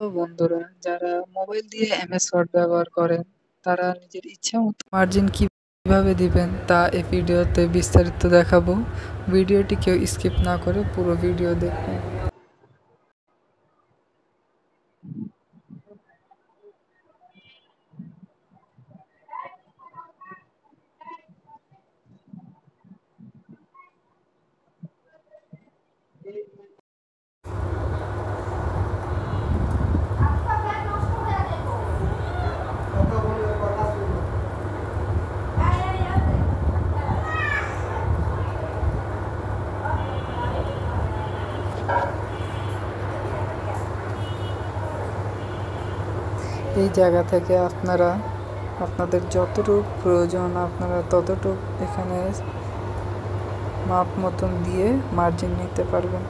তো বন্ধুরা, যারা মোবাইল দিয়ে MS ওয়ার্ড ব্যবহার করেন, তারা নিজের ইচ্ছা মতো মার্জিন কিভাবে দিবেন তা এই ভিডিওতে বিস্তারিত দেখাবো। ভিডিওটি কেউ স্কিপ না করে পুরো ভিডিও দেখবেন। এই জায়গা থেকে আপনারা আপনাদের যতটুকু প্রয়োজন আপনারা ততটুকু এখানে মাপ মতন দিয়ে মার্জিন নিতে পারবেন।